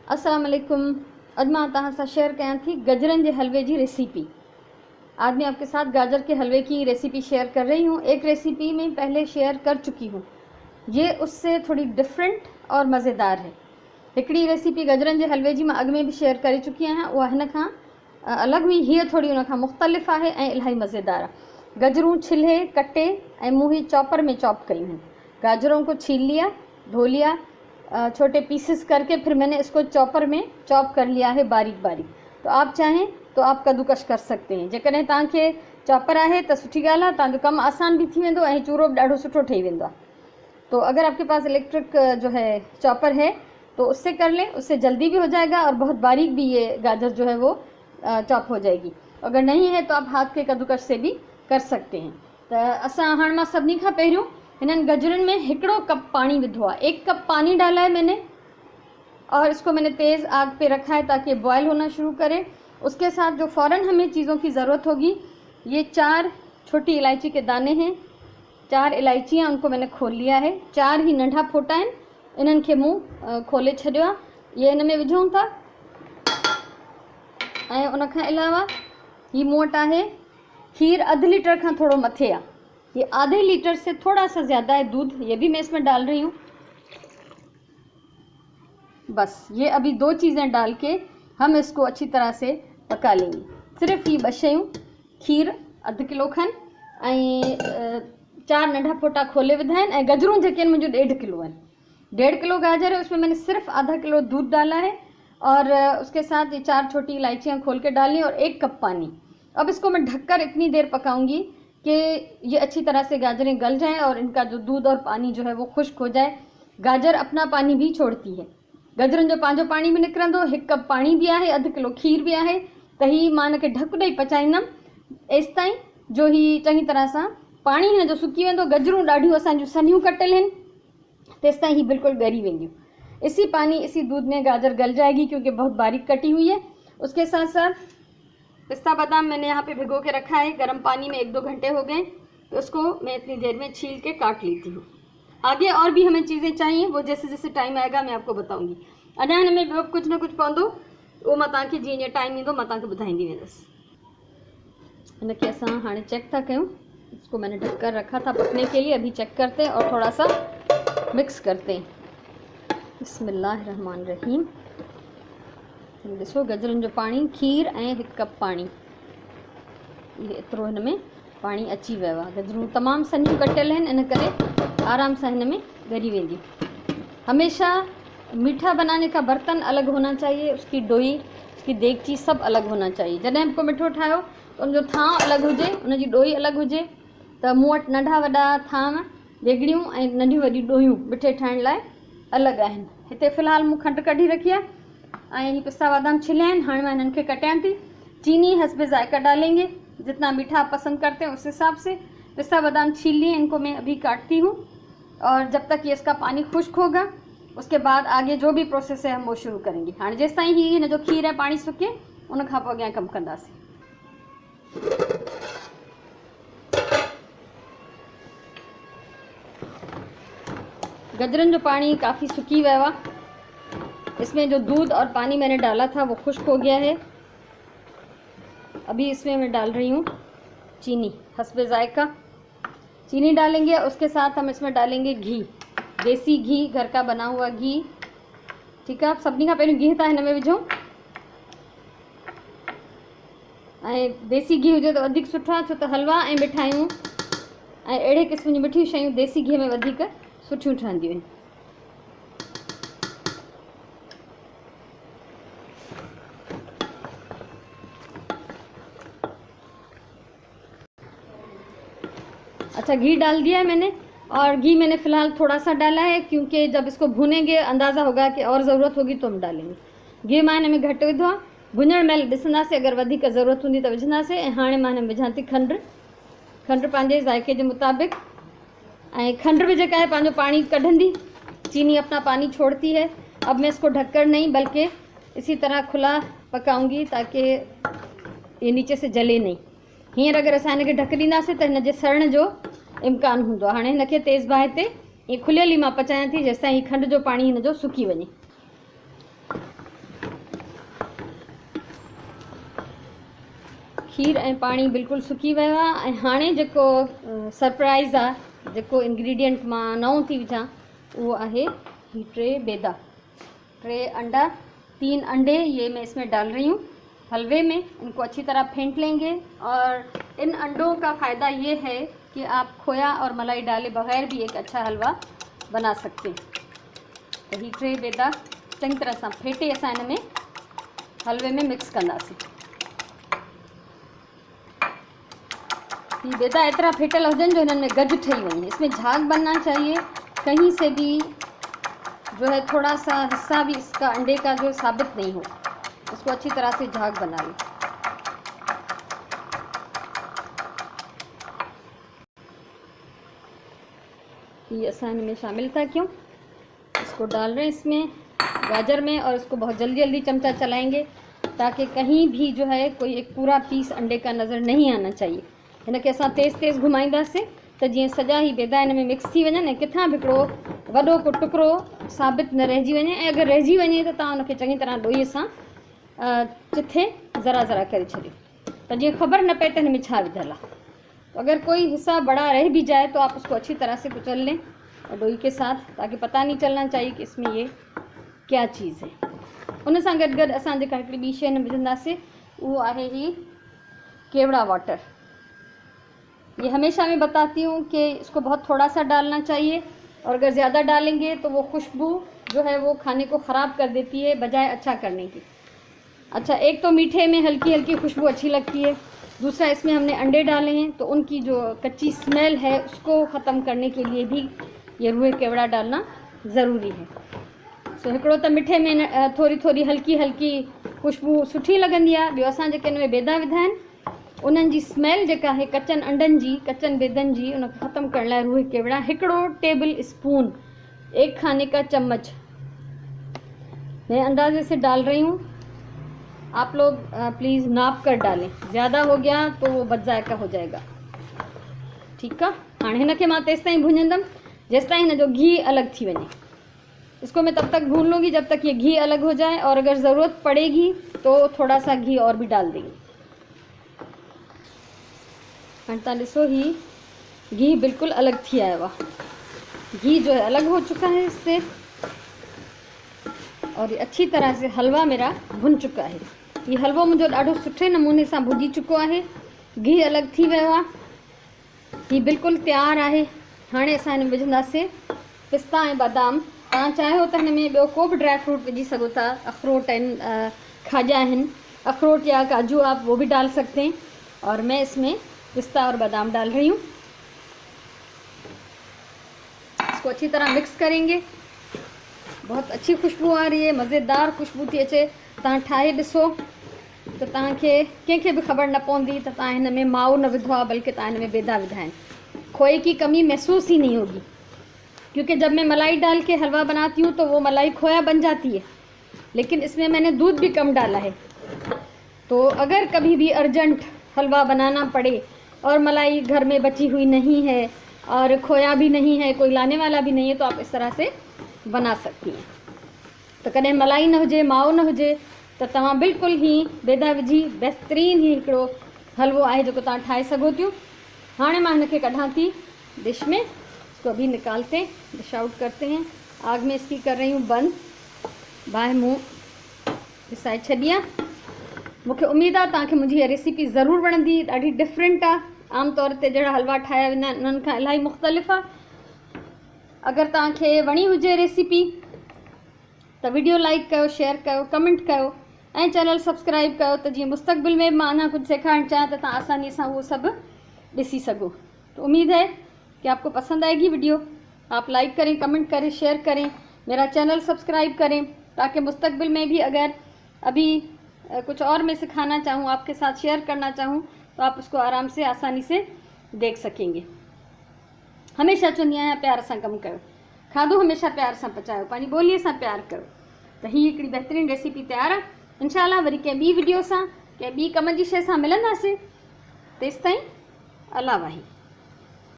अस्सलाम वालेकुम। अॼु मां तव्हां सां शेयर कयां थी गजरनि जे हलवे की रेसिपी। आज मैं आपके साथ गाजर के हलवे की रेसिपी शेयर कर रही हूँ। एक रेसिपी में पहले शेयर कर चुकी हूँ, ये उससे थोड़ी डिफरेंट और मज़ेदार है। हिकिड़ी रेसिपी गजरनि जे हलवे जी मां अॻु में भी शेयर करे चुकी आहियां, उहा हिन खां अलॻि हुई। हीअ थोड़ी उन खां मुख़्तलिफ़ आहे ऐं इलाही मज़ेदार आहे। गजरूं छिले कटे ऐं मूं ही चॉपर में चॉप कई हैं। गाजरों को छील लिया, धो लिया, छोटे पीसेस करके फिर मैंने इसको चॉपर में चॉप कर लिया है बारीक बारीक। तो आप चाहें तो आप कद्दूकश कर सकते हैं। जेकॾहिं तव्हांखे चॉपर आहे त सुठी ॻाल्हि आहे, तव्हांजो कमु आसान भी थी वेंदो ऐं चूरो बि ॾाढो सुठो ठही वेंदो आहे। तो अगर आपके पास इलेक्ट्रिक जो है चॉपर है तो उससे कर लें, उससे जल्दी भी हो जाएगा और बहुत बारीक भी ये गाजर जो है वो चॉप हो जाएगी। अगर नहीं है तो आप हाथ के कद्दूकश से भी कर सकते हैं। तो असां हाणे मां सभिनी खां पहिरियों इन्हनि गजरनि में हिकिड़ो कप पानी विधो आहे। 1 कप पानी डाला है मैंने और इसको मैंने तेज़ आग पे रखा है ताकि बॉयल होना शुरू करे। उसके साथ जो फ़ौरन हमें चीज़ों की ज़रूरत होगी, ये 4 छोटी इलायची के दाने हैं। 4 इलायचियाँ उनको मैंने खोल लिया है। 4 ही नंढा फोटा आहिनि, इन्हनि खे मूं खोले छॾियो आहे। ये इन में विझूं था ऐं उन खां अलावा ही मूं वटि आहे खीर। आधे लीटर खां थोड़ो मथे आहे। ये आधे लीटर से थोड़ा सा ज़्यादा है दूध, ये भी मैं इसमें डाल रही हूँ। बस ये अभी 2 चीज़ें डाल के हम इसको अच्छी तरह से पका लेंगे। सिर्फ़ ये 2 शयूं, खीर अधु किलो खन ऐं 4 नंढा फोटा खोले विधा आहिनि ऐं गजरूं जेके आहिनि मुंहिंजो 1.5 किलो आहिनि। 1.5 किलो गाजर है, उसमें मैंने सिर्फ आधा किलो दूध डाला है और उसके साथ ये 4 छोटी इलायचियाँ खोल के डाली और 1 कप पानी। अब इसको मैं ढककर इतनी देर पकाऊंगी कि ये अच्छी तरह से गाजरें गल जाएं और इनका जो दूध और पानी जो है वो खुश्क हो जाए। गाजर अपना पानी भी छोड़ती है। गजरनि जो पंहिंजो पानी भी निकिरंदो। 1 कप पानी भी आहे, अधु किलो खीर भी आहे। त ही मां हिनखे ढक ॾेई पचाईंदमि एसि ताईं जो ही चङी तरह सां पाणी हिन जो सुकी वेंदो। गजरूं ॾाढियूं असांजूं सन्हियूं कटियल आहिनि, तेसि ताईं ही बिल्कुल ॻरी वेंदियूं। इसी पानी इसी दूध में गाजर गल जाएगी क्योंकि बहुत बारीक कटी हुई है। उसके साथ साथ पिस्ता बादाम मैंने यहाँ पे भिगो के रखा है। गर्म पानी में 1-2 घंटे हो गए, तो उसको मैं इतनी देर में छील के काट लेती हूँ। आगे और भी हमें चीज़ें चाहिए, वो जैसे जैसे टाइम आएगा मैं आपको बताऊँगी। अञा हिन में ॿियो कुछ न कुछ पवंदो, वो मां तव्हांखे जीअं जीअं टाइम ईंदो मां तव्हांखे ॿुधाईंदी वेंदसि। हिनखे असां हाणे चेक था कयूं। इसको मैंने ढक कर रखा था पकने के लिए। अभी चेक करते हैं और थोड़ा सा मिक्स करते हैं। बिस्मिल्लाहिर्रहमानिर्रहीम। ॾिसो गजरनि जो पानी, खीर ऐं 1 कप पानी, ये एतिरो हिन में पानी अची वियो आहे। गजरूं तमामु सन्हियूं कटियल आहिनि, इन करे आराम सां हिन में ॻरी वेंदियूं। हमेशा मीठा बनाने का बर्तन अलग होना चाहिए, उसकी डोई, उसकी देगची सब अलग होना चाहिए। जॾहिं बि को मिठो ठाहियो त उनजो थांव अलॻि हुजे, उनजी डोई अलॻि हुजे। त मूं वटि नंढा वॾा थांव, देगड़ियूं ऐं नंढियूं वॾियूं डोयूं मिठे ठाहिण लाइ अलॻि आहिनि। हिते फ़िलहाल मूं खंडु कढी रखी आहे ऐं ही पिस्ता बादाम छिले आहिनि। हाणे मां हिननि खे कटियां थी। चीनी हस्बे ज़ायका डालेंगे, जितना मीठा आप पसंद करते हैं उस हिसाब से। पिस्ता बादाम छील लिए, इनको मैं अभी काटती हूँ और जब तक ये इसका पानी खुश्क होगा उसके बाद आगे जो भी प्रोसेस है हम वो शुरू करेंगे। हाँ जेसि ताईं ही हिन जो खीर है पानी सुके, उन खां पोइ अॻियां कमु कंदासीं। गजरनि जो पानी काफ़ी सुकी वियो आहे। इसमें जो दूध और पानी मैंने डाला था वो खुश्क हो गया है। अभी इसमें मैं डाल रही हूँ चीनी हस्बे ज़ायका। चीनी डालेंगे, उसके साथ हम इसमें डालेंगे घी, देसी घी, घर का बना हुआ घी। ठीक है, आप सभिनी खां पहिरियों घी था हिन में विझो ऐं देसी घी हुजे त वधीक सुठो आहे, छो त हलवा ऐं मिठाइयूं ऐं अहिड़े क़िस्म जी मिठियूं शयूं देसी घी में वधीक सुठियूं ठहंदियूं आहिनि। अच्छा, घी डाल दिया है मैंने और घी मैंने फ़िलहाल थोड़ा सा डाला है क्योंकि जब इसको भुनेंगे अंदाज़ा होगा कि और ज़रूरत होगी तो हम डालेंगे। घी मां हिन में घटि विधो आहे। भुञण महिल ॾिसंदासीं, अगरि वधीक ज़रूरत हूंदी त विझंदासीं। ऐं हाणे मां हिन में विझां थी खंडु। खंडु पंहिंजे ज़ाइके जे मुताबिक़, ऐं खंडु बि जेका है पंहिंजो पानी कढंदी, चीनी अपना पानी छोड़ती है। अब मैं इसको ढककर नहीं बल्कि इसी तरह खुला पकाऊंगी ताकि ये नीचे से जले नहीं। हींअर अगरि असां हिनखे ढक ॾींदासीं त हिन जे सड़न जो इम्कान हूंदो आहे। हाणे हिनखे तेज़ बाहि ते खुलियल ई मां पचायां थी जेसिताईं खंड जो पानी हिन जो सुकी वञे। खीर ऐं पाणी बिल्कुलु सुकी वियो आहे। ऐं हाणे जेको सरप्राइज़ आहे, जेको इंग्रेडिएंट मां नओं थी विझां, वो आहे ही 3 बेदा, 3 अंडा, 3 अंडे ये मैं इसमें डाल रही हूँ हलवे में। इनको अच्छी तरह फेंट लेंगे। और इन अंडों का फ़ायदा ये है कि आप खोया और मलाई डाले बगैर भी एक अच्छा हलवा बना सकते हैं। तो ही 3 बेदा चंगी तरह सां फेटे असां इन में हलवे में मिक्स कंदासीं। ये बेदा इतना फेटल हुजन जो इनमें गज ठही वञे। इसमें झाग बनना चाहिए, कहीं से भी जो है थोड़ा सा हिस्सा भी इसका अंडे का जो साबित नहीं हो। इसको अच्छी तरह से झाग बना लें। ये असां इनमें शामिल था क्यों, इसको डाल रहे हैं इसमें गाजर में, और इसको बहुत जल्दी जल्दी चमचा चलाएंगे ताकि कहीं भी जो है कोई एक पूरा पीस अंडे का नज़र नहीं आना चाहिए। इनके असां तेज़ तेज़ घुमाईंदासीं त जीअं सॼा ही बेदा इन में मिक्स थी वञनि ऐं किथां बि हिकिड़ो वॾो को टुकड़ो साबित न रहिजी वञे। ऐं अगरि रहिजी वञे त तव्हां उनखे चङी तरह ॾोईअ सां चिथे ज़रा ज़रा करे छॾियो त जीअं ख़बर न पए त हिन में छा विधियलु आहे। तो अगर कोई हिस्सा बड़ा रह भी जाए तो आप उसको अच्छी तरह से कुचल लें डोई के साथ, ताकि पता नहीं चलना चाहिए कि इसमें ये क्या चीज़ है। उन सां गॾु गॾु असां जेका हिकिड़ी ॿी शइ विझंदासीं वो आहे ही केवड़ा वाटर। ये हमेशा मैं बताती हूँ कि इसको बहुत थोड़ा सा डालना चाहिए, और अगर ज़्यादा डालेंगे तो वो खुशबू जो है वो खाने को ख़राब कर देती है बजाय अच्छा करने की। अच्छा, एक तो मीठे में हल्की हल्की खुशबू अच्छी लगती है, दूसरा इसमें हमने अंडे डाले हैं तो उनकी जो कच्ची स्मेल है उसको ख़त्म करने के लिए भी ये रूहे केवड़ा डालना ज़रूरी है। सो हिकिड़ो त मिठे में थोड़ी थोड़ी हल्की हल्की खुशबू सुठी लगंदी आहे। ॿियो असां जेके हिन में बेदा विधा आहिनि उन्हनि जी स्मेल जेका आहे कचनि अंडनि जी, कचनि बेदनि जी, उनखे ख़त्म करण लाइ रूहे केवड़ा 1 टेबल स्पून 1 खाने का चम्मच मैं अंदाजे से डाल रही हूँ। आप लोग प्लीज़ नाप कर डालें, ज़्यादा हो गया तो वो बदजायका हो जाएगा। ठीक है, हाँ हिन खे मां तेसि ताईं भुञंदमि जेसि ताईं हिन जो घी अलग थी वञे। इसको मैं तब तक भून लूँगी जब तक ये घी अलग हो जाए, और अगर ज़रूरत पड़ेगी तो थोड़ा सा घी और भी डाल देंगे। हाणे तव्हां ॾिसो ही घी बिल्कुल अलग थी आयो आहे, घी जो है अलग हो चुका है इससे, और ये अच्छी तरह से हलवा मेरा भुन चुका है। ये हलवो मुझे ॾाढो सुठे नमूने सां भुजी चुको है, घी अलग थी वियो आहे, ये बिल्कुल तैयार है। हाणे असां हिन में विझंदासीं पिस्ता ऐं बादाम। तव्हां चाहियो त हिन में ॿियो को बि ड्राई फ्रूट विझी सघो था, अखरोट आहिनि, खाजा आहिनि, अखरोट या काजू आप वो भी डाल सकते हैं, और मैं इसमें पिस्ता और बादाम डाल रही हूँ। इसको अच्छी तरह मिक्स करेंगे। बहुत अच्छी खुशबू आ रही है, मज़ेदार खुशबू थी अचे। तव्हां ठाहे ॾिसो त तव्हांखे कंहिंखे बि ख़बर न पवंदी त तव्हां हिन में माओ न विधो आहे, बल्कि तव्हां हिन में बेदा विधा आहिनि। खोए की कमी महसूस ही नहीं होगी, क्योंकि जब मैं मलाई डाल के हलवा बनाती हूँ तो वो मलाई खोया बन जाती है, लेकिन इसमें मैंने दूध भी कम डाला है। तो अगर कभी भी अर्जेंट हलवा बनाना पड़े और मलाई घर में बची हुई नहीं है और खोया भी नहीं है, कोई लाने वाला भी नहीं है, तो आप इस तरह से बना सकती हैं। तो कॾहिं मलाई न हुजे, माओ न हुजे, तो तव्हां बिल्कुल ही बेदा विझी बेहतरीन ही हिकिड़ो हलवो आहे जेको तव्हां ठाहे सघो थियूं। हाणे मां हिनखे कढां थी डिश में। इसको अभी निकालते हैं, डिश आउट करते हैं। आग में इसकी कर रही हूँ बंद, बाहि मुँह पिसाए छॾी आहे। मूंखे उम्मीद आहे तव्हांखे मुंहिंजी हीअ रेसिपी ज़रूरु वणंदी। ॾाढी डिफरेंट आहे, आम तौर ते जहिड़ा हलवा ठाहिया वेंदा आहिनि उन्हनि खां इलाही मुख़्तलिफ़ आहे। अगरि तव्हांखे वणी हुजे रेसिपी त वीडियो लाइक कयो, शेयर कयो, कमेंट कयो ऐं चैनल सब्सक्राइब कयो, त जीअं मुस्तक़बिल में मां अञा कुछ सेखारणु चाहियां त तव्हां आसानी सां उहो सभु ॾिसी सघो। तो उम्मीद है कि आपको पसंद आएगी वीडियो। आप लाइक करें, कमेंट करें, शेयर करें, मेरा चैनल सब्सक्राइब करें, ताकि मुस्तक़बिल में भी अगर अभी कुछ और मैं सिखाना चाहूँ, आपके साथ शेयर करना चाहूँ, तो आप उसको आराम से आसानी से देख सकेंगे। हमेशा चवंदी आहियां प्यार सां कमु कयो, खाधो हमेशा प्यार सां पचायो, पंहिंजी ॿोलीअ सां प्यार कयो। त हीअ हिकिड़ी बहितरीनु रेसिपी तयारु आहे। इंशाअल्लाह वरी कंहिं ॿी वीडियो सां, कंहिं ॿी कम जी शइ सां मिलंदासीं। तेसिताईं अल्लाह वाही।